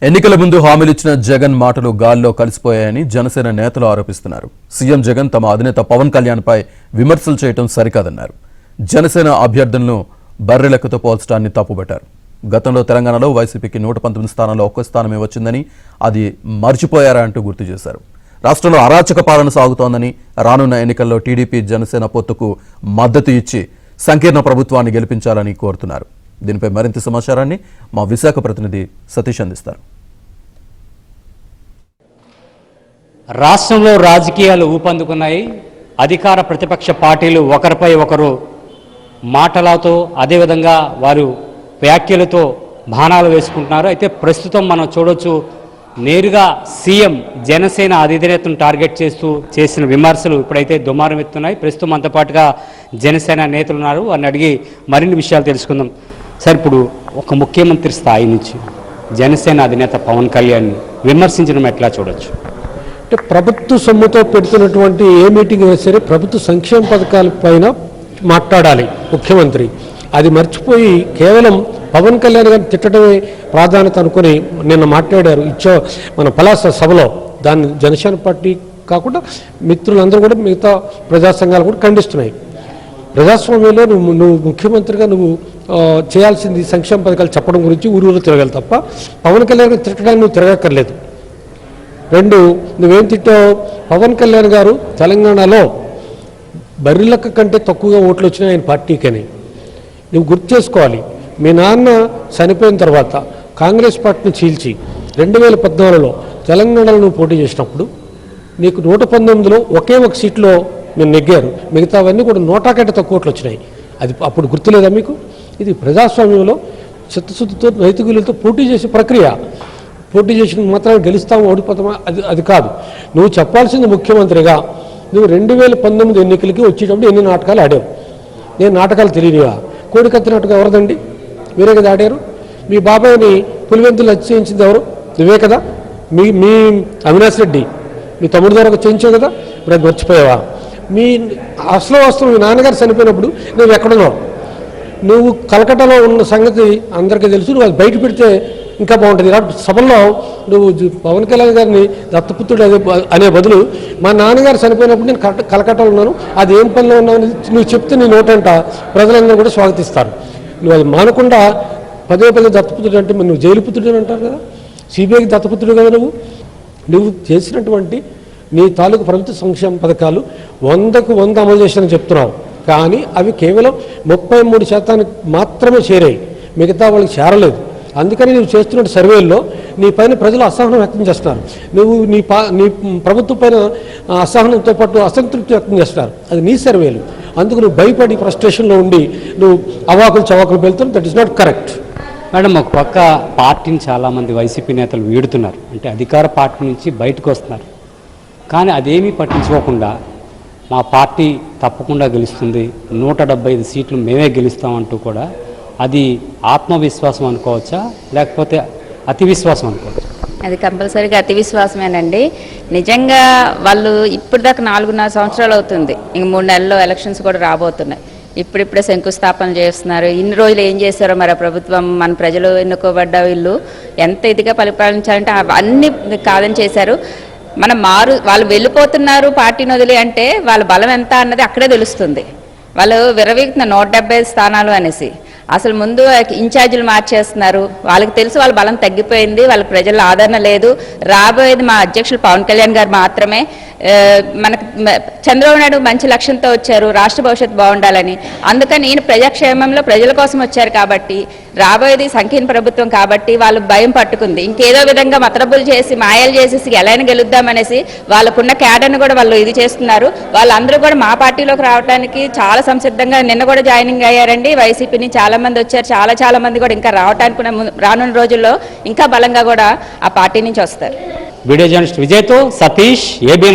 ఎన్నికల ముందు హామీలిచ్చిన జగన్ మాటలు గాల్లో కలిసిపోయాయని జనసేన నేతలు ఆరోపిస్తున్నారు. సీఎం జగన్ తమ అధినేత పవన్ కళ్యాణ్పై విమర్శలు చేయడం సరికాదన్నారు. జనసేన అభ్యర్థులను బర్రెలెక్కతో పోల్చడాన్ని తప్పుబట్టారు. గతంలో తెలంగాణలో వైసీపీకి 119 స్థానాల్లో ఒక్క స్థానమే వచ్చిందని, అది మర్చిపోయారా అంటూ గుర్తు చేశారు. రాష్ట్రంలో అరాచక పాలన సాగుతోందని, రానున్న ఎన్నికల్లో టీడీపీ జనసేన పొత్తుకు మద్దతు ఇచ్చి సంకీర్ణ ప్రభుత్వాన్ని గెలిపించాలని కోరుతున్నారు. దీనిపై మరింత సమాచారాన్ని మా విశాఖ ప్రతినిధి సతీష్ అందిస్తారు. రాష్ట్రంలో రాజకీయాలు ఊపందుకున్నాయి. అధికార ప్రతిపక్ష పార్టీలు ఒకరిపై ఒకరు మాటలతో, అదేవిధంగా వారు వ్యాఖ్యలతో బాణాలు వేసుకుంటున్నారు. అయితే ప్రస్తుతం మనం చూడొచ్చు, నేరుగా సీఎం జనసేన అధినేతను టార్గెట్ చేస్తూ చేసిన విమర్శలు ఇప్పుడైతే దుమారం ఎత్తున్నాయి. ప్రస్తుతం అంత పాటుగా జనసేన నేతలు ఉన్నారు. వారిని అడిగి మరిన్ని విషయాలు తెలుసుకుందాం. సార్, ఇప్పుడు ఒక ముఖ్యమంత్రి స్థాయి నుంచి జనసేన అధినేత పవన్ కళ్యాణ్ విమర్శించడం ఎట్లా చూడొచ్చు? అంటే ప్రభుత్వ సొమ్ముతో పెడుతున్నటువంటి ఏ మీటింగ్ అయినా సరే ప్రభుత్వ సంక్షేమ పథకాల పైన మాట్లాడాలి ముఖ్యమంత్రి. అది మర్చిపోయి కేవలం పవన్ కళ్యాణ్ గారిని తిట్టడమే ప్రాధాన్యత అనుకుని నిన్న మాట్లాడారు మన పలాస సభలో. దాన్ని జనసేన పార్టీ కాకుండా మిత్రులందరూ కూడా, మిగతా ప్రజా సంఘాలు కూడా ఖండిస్తున్నాయి. ప్రజాస్వామ్యంలో నువ్వు ముఖ్యమంత్రిగా నువ్వు చేయాల్సింది సంక్షేమ పథకాలు చెప్పడం గురించి ఊరూరు తిరగాలి తప్ప పవన్ కళ్యాణ్ గారు తిట్టడానికి నువ్వు తిరగక్కర్లేదు. రెండు, నువ్వేం తిట్టావు? పవన్ కళ్యాణ్ గారు తెలంగాణలో బర్రెలక్క కంటే తక్కువగా ఓట్లు వచ్చినాయి ఆయన పార్టీకని నువ్వు గుర్తు చేసుకోవాలి. మీ నాన్న చనిపోయిన తర్వాత కాంగ్రెస్ పార్టీని చీల్చి 2014లో తెలంగాణలో నువ్వు పోటీ చేసినప్పుడు నీకు 119లో ఒకే ఒక సీట్లో మీరు నెగ్గారు. మిగతావన్నీ కూడా 100 కంటే తక్కువ ఓట్లు వచ్చినాయి. అది అప్పుడు గుర్తులేదా మీకు? ఇది ప్రజాస్వామ్యంలో చిత్తశుద్ధితో, నైతికులతో పోటీ చేసే ప్రక్రియ. పోటీ చేసిన మాత్రం గెలుస్తామా ఓడిపోతామా అది కాదు. నువ్వు చెప్పాల్సింది ముఖ్యమంత్రిగా నువ్వు 2019 ఎన్నికలకి వచ్చేటప్పుడు ఎన్ని నాటకాలు ఆడావు? నేను నాటకాలు తెలియనివా? కోడికత్తి నాటకం ఎవరిదండి? మీరే కదా ఆడారు. మీ బాబాయ్ని పులివెందులు హత్య చేయించింది ఎవరు? నువ్వే కదా. మీ అవినాష్ రెడ్డి మీ తమ్ముడు ద్వారా చేయించావు కదా. ఇప్పుడు అది మర్చిపోయావా? మీ అసలు వస్తువు మీ నాన్నగారు చనిపోయినప్పుడు నువ్వు ఎక్కడున్నావు? నువ్వు కలకట్టాలో ఉన్న సంగతి అందరికీ తెలుసు. నువ్వు అది బయట పెడితే ఇంకా బాగుంటుంది. కాబట్టి సభల్లో నువ్వు పవన్ కళ్యాణ్ గారిని దత్తపుత్రుడు అనే బదులు మా నాన్నగారు చనిపోయినప్పుడు నేను కలకట్టాలో ఉన్నాను, అది ఏం పనిలో ఉన్నావు నువ్వు చెప్తే నీ నోటంట ప్రజలందరూ కూడా స్వాగతిస్తారు. నువ్వు అది మానకుండా పదే దత్తపుత్రుడు అంటే నువ్వు జైలు పుత్రుడు అంటారు కదా. సిబిఐకి దత్తపుత్రుడు కదా. నువ్వు చేసినటువంటి నీ తాలూకు ప్రభుత్వ సంక్షేమ పథకాలు 100కు 100 అమలు చేశానని చెప్తున్నావు. కానీ అవి కేవలం 33% మాత్రమే చేరాయి, మిగతా వాళ్ళకి చేరలేదు. అందుకని నువ్వు చేస్తున్న సర్వేల్లో నీ పైన ప్రజలు అసహనం వ్యక్తం చేస్తున్నారు. నువ్వు నీ ప్రభుత్వం పైన అసహనంతో పాటు అసంతృప్తి వ్యక్తం చేస్తున్నారు. అది నీ సర్వేలు. అందుకు నువ్వు భయపడి ఫ్రస్ట్రేషన్లో ఉండి నువ్వు అవాకులు చవాకులు వెళ్తున్నావు. That is not correct. Madam, ఒక పక్క పార్టీని చాలామంది వైసీపీ నేతలు వీడుతున్నారు, అంటే అధికార పార్టీ నుంచి బయటకు వస్తున్నారు. కానీ అదేమీ పట్టించుకోకుండా మా పార్టీ తప్పకుండా గెలుస్తుంది, 175 సీట్లు మేమే గెలుస్తామంటూ కూడా, అది ఆత్మవిశ్వాసం అనుకోవచ్చా లేకపోతే అతి విశ్వాసం అనుకోవచ్చా? అది కంపల్సరీగా అతి విశ్వాసమేనండి. నిజంగా వాళ్ళు ఇప్పటిదాకా 4.5 సంవత్సరాలు అవుతుంది. ఇంక 3 నెలల్లో ఎలక్షన్స్ కూడా రాబోతున్నాయి. ఇప్పుడిప్పుడే శంకుస్థాపన చేస్తున్నారు. ఇన్ని రోజులు ఏం చేశారో మరి ప్రభుత్వం, మన ప్రజలు ఎన్నుకోబడ్డ వీళ్ళు ఎంత ఇదిగా పరిపాలించాలంటే అవన్నీ కాదని చేశారు. వాళ్ళు వెళ్ళిపోతున్నారు పార్టీని వదిలి అంటే వాళ్ళ బలం ఎంత అన్నది అక్కడే తెలుస్తుంది. వాళ్ళు విరవీగుతున్న 175 స్థానాలు అనేసి అసలు ముందు ఇన్ఛార్జీలు మార్చేస్తున్నారు. వాళ్ళకి తెలుసు వాళ్ళ బలం తగ్గిపోయింది, వాళ్ళ ప్రజల ఆదరణ లేదు. రాబోయేది మా అధ్యక్షులు పవన్ కళ్యాణ్ గారు మాత్రమే. మనకు చంద్రబాబు నాయుడు మంచి లక్ష్యంతో వచ్చారు, రాష్ట్ర భవిష్యత్తు బాగుండాలని. అందుకని ఈయన ప్రజాక్షేమంలో ప్రజల కోసం వచ్చారు కాబట్టి, రాబోయేది సంకీర్ణ ప్రభుత్వం కాబట్టి వాళ్ళు భయం పట్టుకుంది. ఇంకేదో విధంగా మతలబులు చేసి మాయలు చేసేసి ఎలా గెలుద్దామనేసి వాళ్ళకున్న క్యాడర్ని కూడా వాళ్ళు ఇది చేస్తున్నారు. వాళ్ళందరూ కూడా మా పార్టీలోకి రావడానికి చాలా సంసిద్ధంగా నిన్న కూడా జాయినింగ్ అయ్యారండి. వైసీపీని చాలా మంది వచ్చారు, చాలా మంది కూడా ఇంకా రావడానికి రానున్న రోజుల్లో ఇంకా బలంగా కూడా ఆ పార్టీ నుంచి వస్తారు. వీడియో జర్నలిస్ట్ విజయ్తో సతీష్, ఏబీ.